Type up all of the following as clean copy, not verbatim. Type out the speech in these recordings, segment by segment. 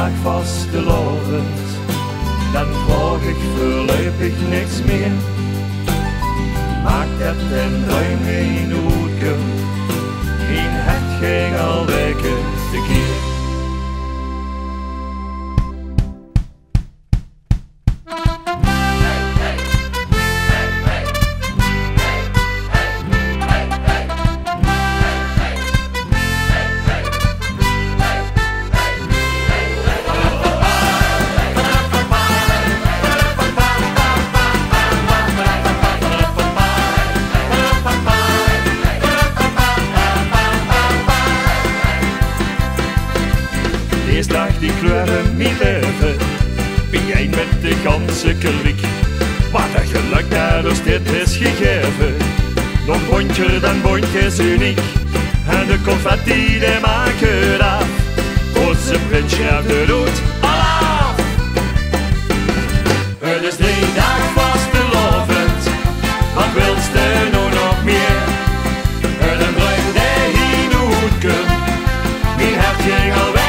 dag vastelovend, dan vraag ik voorlopig niks meer. Maak dat en ruim geen hoedje, geen hart, geen al weken te keer. Eerst dag die kleuren mijn leven, ben jij met de ganse kliek. Wat een geluk dat ons dit is gegeven, nog bondje dan bondje is uniek. En de confetti die maken af, onze prins schrijft de roet af. Het is 3 dagen vastelovend, wat wilst er nou nog meer? En een bruin die hier nooit komt, mijn hart ging al weg.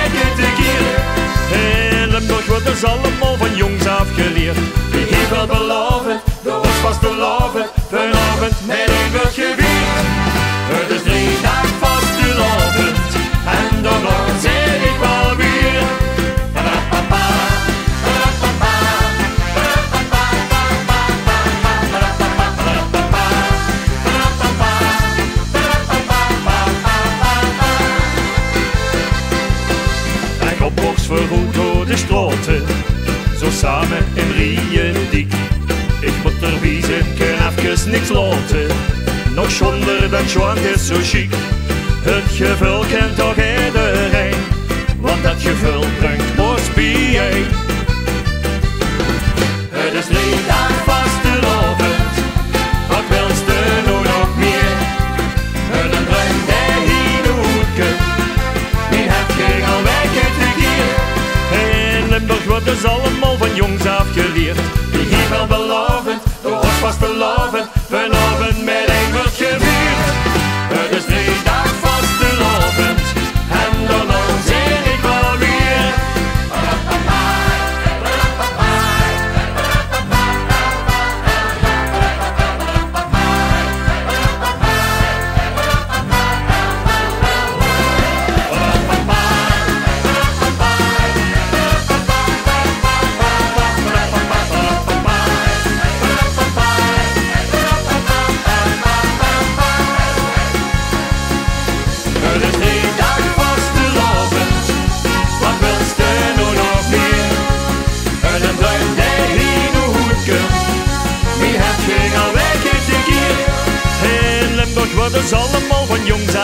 Dat is allemaal van jongs afgeleerd. Wie heeft wel beloven, door ons vasteloven, vanavond met een wordt gevierd. Het is 3 dagen vastelovend, en daarna zeg ik wel weer. En opbox verroet door de straten, zo samen in rieën dik. Ik moet er wiezen, kan even niks laten, nog zonder dat Joan is zo chic. Het gevoel kent toch iedereen, want dat gevoel brengt ons bijeen. Het is 3 dagen vastelovend, wat wilst er nou nog meer? En een bruin die hier nooit komt, mijn hart ging al weg te keer. In Limburg wordt dus allemaal van jongs afgeleerd. Wie heeft wel beloven, door ons vastelovend, vanavond met een wordt gevierd. Het is 3 dagen vastelovend, en daarna zeg ik wel weer. Het is 3 dagen vastelovend, wat wilst er nou nog meer? En een bruin die hier nooit komt, mijn hart ging al weg te keer. In Limburg worden ze allemaal van jongs